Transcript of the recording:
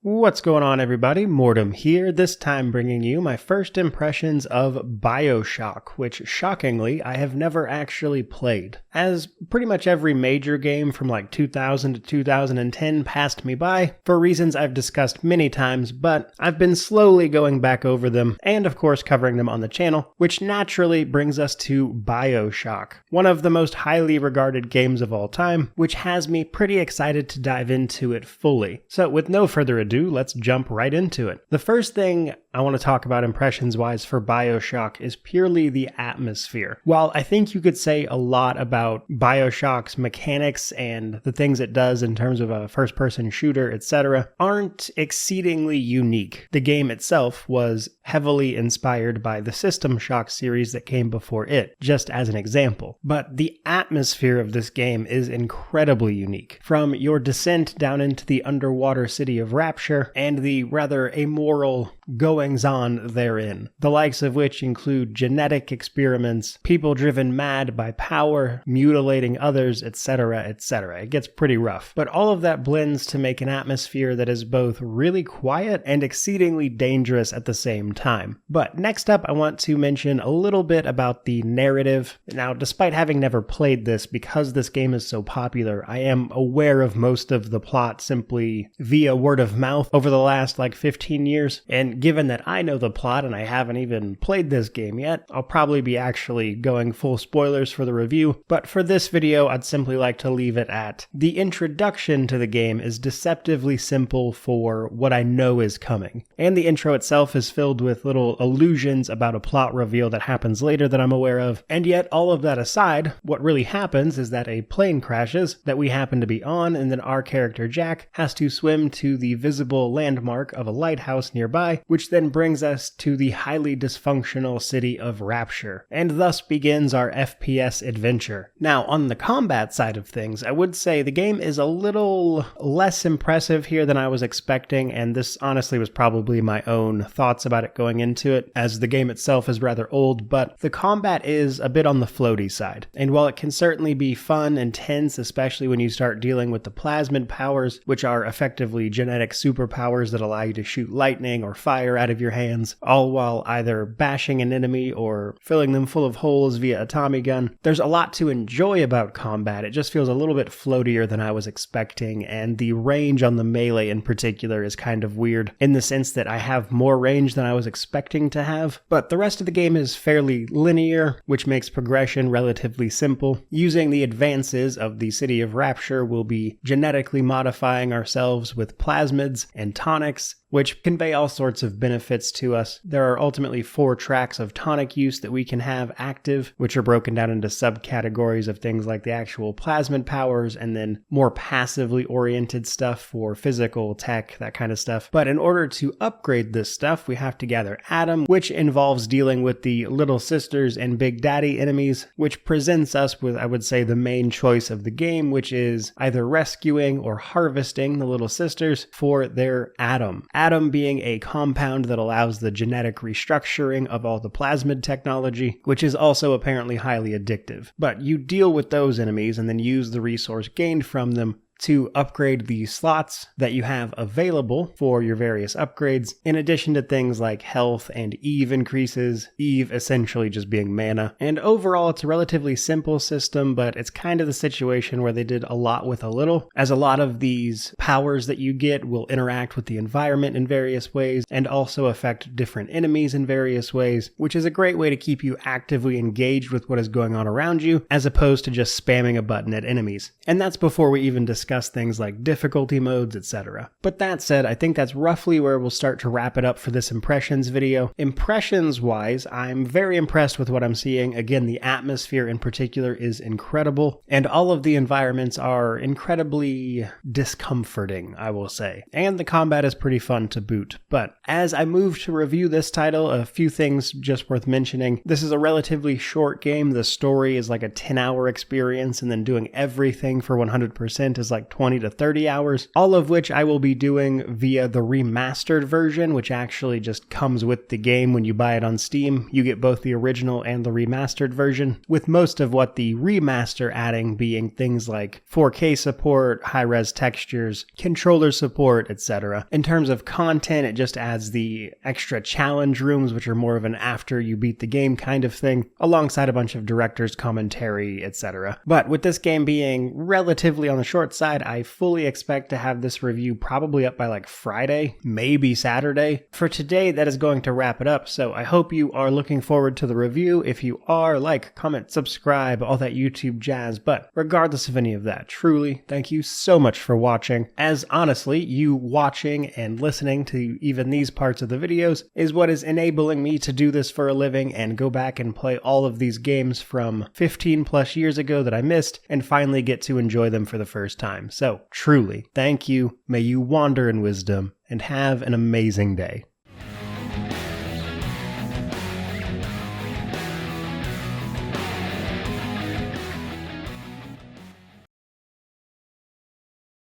What's going on, everybody? Mortem here, this time bringing you my first impressions of BioShock, which shockingly I have never actually played. As pretty much every major game from like 2000 to 2010 passed me by, for reasons I've discussed many times, but I've been slowly going back over them, and of course covering them on the channel, which naturally brings us to BioShock, one of the most highly regarded games of all time, which has me pretty excited to dive into it fully. So with no further ado, let's jump right into it. The first thing I want to talk about impressions-wise for BioShock is purely the atmosphere. While I think you could say a lot about BioShock's mechanics and the things it does in terms of a first-person shooter, etc., aren't exceedingly unique. The game itself was heavily inspired by the System Shock series that came before it, just as an example. But the atmosphere of this game is incredibly unique. From your descent down into the underwater city of Rapture, and the rather amoral goings-on therein, the likes of which include genetic experiments, people driven mad by power, mutilating others, etc., etc. It gets pretty rough. But all of that blends to make an atmosphere that is both really quiet and exceedingly dangerous at the same time. But next up, I want to mention a little bit about the narrative. Now, despite having never played this, because this game is so popular, I am aware of most of the plot simply via word of mouth over the last 15 years, and given that I know the plot and I haven't even played this game yet, I'll probably be actually going full spoilers for the review, but for this video I'd simply like to leave it at the introduction to the game is deceptively simple for what I know is coming, and the intro itself is filled with little allusions about a plot reveal that happens later that I'm aware of, and yet all of that aside, what really happens is that a plane crashes that we happen to be on, and then our character Jack has to swim to the visible landmark of a lighthouse nearby, which then brings us to the highly dysfunctional city of Rapture, and thus begins our FPS adventure. Now, on the combat side of things, I would say the game is a little less impressive here than I was expecting, and this honestly was probably my own thoughts about it going into it, as the game itself is rather old, but the combat is a bit on the floaty side. And while it can certainly be fun and tense, especially when you start dealing with the plasmid powers, which are effectively genetic superpowers that allow you to shoot lightning or fire out of your hands, all while either bashing an enemy or filling them full of holes via a Tommy gun. There's a lot to enjoy about combat. It just feels a little bit floatier than I was expecting, and the range on the melee in particular is kind of weird, in the sense that I have more range than I was expecting to have, but the rest of the game is fairly linear, which makes progression relatively simple. Using the advances of the City of Rapture, we'll be genetically modifying ourselves with plasmids and tonics, which convey all sorts of benefits to us. There are ultimately 4 tracks of tonic use that we can have active, which are broken down into subcategories of things like the actual plasmid powers, and then more passively oriented stuff for physical tech, that kind of stuff. But in order to upgrade this stuff, we have to gather Atom, which involves dealing with the Little Sisters and Big Daddy enemies, which presents us with, I would say, the main choice of the game, which is either rescuing or harvesting the Little Sisters for their Atom. Atom being a compound that allows the genetic restructuring of all the plasmid technology, which is also apparently highly addictive. But you deal with those enemies and then use the resource gained from them to upgrade the slots that you have available for your various upgrades, in addition to things like health and Eve increases, Eve essentially just being mana. And overall, it's a relatively simple system, but it's kind of the situation where they did a lot with a little, as a lot of these powers that you get will interact with the environment in various ways, and also affect different enemies in various ways, which is a great way to keep you actively engaged with what is going on around you, as opposed to just spamming a button at enemies. And that's before we even discuss things like difficulty modes, etc. But that said, I think that's roughly where we'll start to wrap it up for this impressions video. Impressions wise, I'm very impressed with what I'm seeing. Again, the atmosphere in particular is incredible, and all of the environments are incredibly discomforting, I will say. And the combat is pretty fun to boot. But as I move to review this title, a few things just worth mentioning. This is a relatively short game. The story is like a 10-hour experience, and then doing everything for 100% is like 20 to 30 hours, all of which I will be doing via the remastered version, which actually just comes with the game when you buy it on Steam. You get both the original and the remastered version, with most of what the remaster adding being things like 4K support, high-res textures, controller support, etc. In terms of content, it just adds the extra challenge rooms, which are more of an after you beat the game kind of thing, alongside a bunch of director's commentary, etc. But with this game being relatively on the short side, I fully expect to have this review probably up by like Friday, maybe Saturday. For today, that is going to wrap it up, so I hope you are looking forward to the review. If you are, like, comment, subscribe, all that YouTube jazz. But regardless of any of that, truly, thank you so much for watching, as honestly, you watching and listening to even these parts of the videos is what is enabling me to do this for a living and go back and play all of these games from 15 plus years ago that I missed and finally get to enjoy them for the first time. So truly, thank you. May you wander in wisdom and have an amazing day.